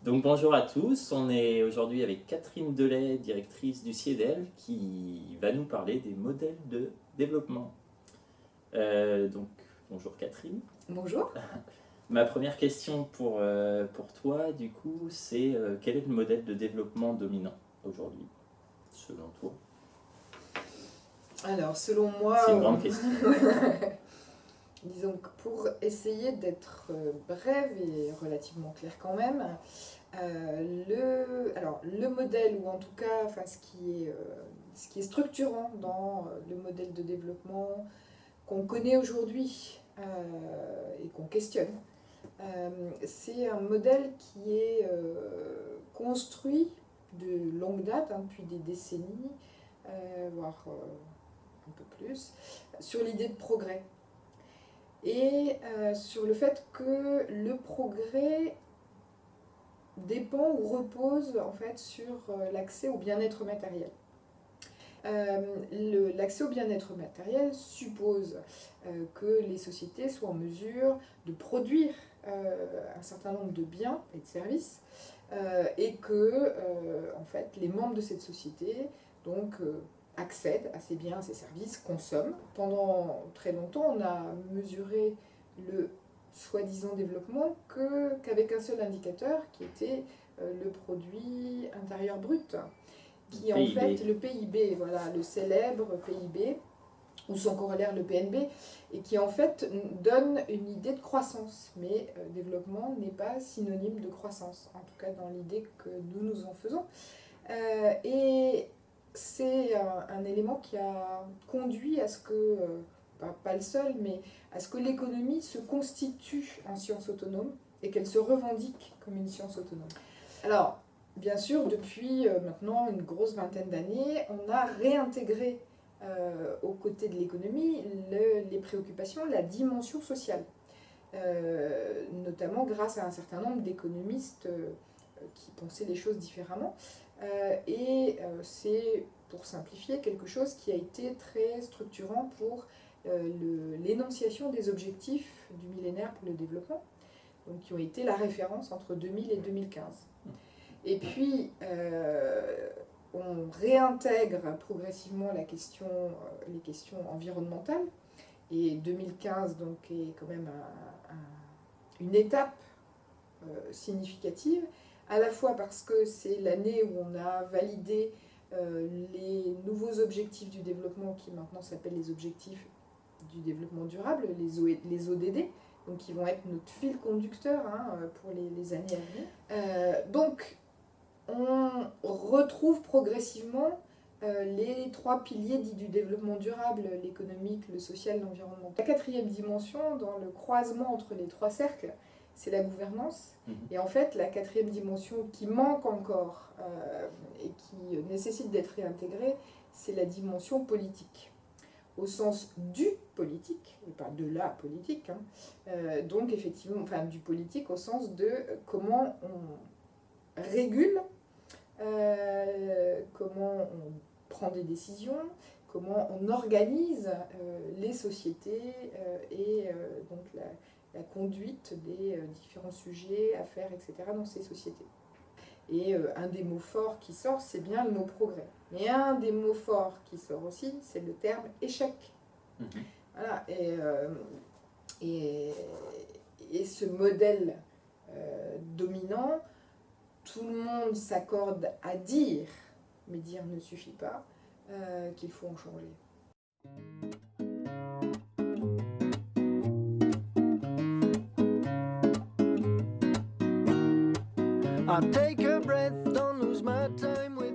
Donc bonjour à tous, on est aujourd'hui avec Catherine Delay, directrice du CIEDEL, qui va nous parler des modèles de développement. Donc bonjour Catherine. Bonjour. Ma première question pour toi, du coup, c'est quel est le modèle de développement dominant aujourd'hui, selon toi? Alors, selon moi, C'est une grande question. disons que pour essayer d'être brève et relativement claire quand même, le modèle, ou en tout cas ce qui est structurant dans le modèle de développement qu'on connaît aujourd'hui et qu'on questionne, c'est un modèle qui est construit de longue date, depuis des décennies, voire un peu plus, sur l'idée de progrès. Et sur le fait que le progrès dépend ou repose en fait sur l'accès au bien-être matériel. L'accès au bien-être matériel suppose que les sociétés soient en mesure de produire un certain nombre de biens et de services et que en fait, les membres de cette société accèdent à ces biens, à ces services, consomment. Pendant très longtemps, on a mesuré le soi-disant développement qu'avec un seul indicateur qui était le produit intérieur brut, qui est en fait le PIB, voilà, le célèbre PIB, ou son corollaire le PNB, et qui en fait donne une idée de croissance. Mais développement n'est pas synonyme de croissance, en tout cas dans l'idée que nous nous en faisons. Et c'est un élément qui a conduit à ce que, pas le seul, mais à ce que l'économie se constitue en science autonome et qu'elle se revendique comme une science autonome. Alors, bien sûr, depuis maintenant une grosse vingtaine d'années, on a réintégré aux côtés de l'économie les préoccupations, la dimension sociale, notamment grâce à un certain nombre d'économistes qui pensaient les choses différemment. C'est, pour simplifier, quelque chose qui a été très structurant pour l'énonciation des objectifs du millénaire pour le développement, donc qui ont été la référence entre 2000 et 2015. Et puis, on réintègre progressivement les questions environnementales, et 2015 donc, est quand même une étape significative, à la fois parce que c'est l'année où on a validé les nouveaux objectifs du développement qui maintenant s'appellent les objectifs du développement durable, les ODD, donc qui vont être notre fil conducteur pour les années à venir. Donc, on retrouve progressivement les trois piliers dits du développement durable, l'économique, le social, l'environnemental. La quatrième dimension, dans le croisement entre les trois cercles, c'est la gouvernance. Et en fait, la quatrième dimension qui manque encore et qui nécessite d'être réintégrée, c'est la dimension politique, au sens du politique, et pas de la politique, donc effectivement, enfin du politique au sens de comment on régule, comment on prend des décisions, comment on organise les sociétés et donc la conduite des différents sujets, affaires, etc. dans ces sociétés. Et un des mots forts qui sort, c'est bien le mot progrès. Mais un des mots forts qui sort aussi, c'est le terme échec. Voilà, et ce modèle dominant, tout le monde s'accorde à dire, mais dire ne suffit pas, qu'il faut en changer. I take a breath, don't lose my time with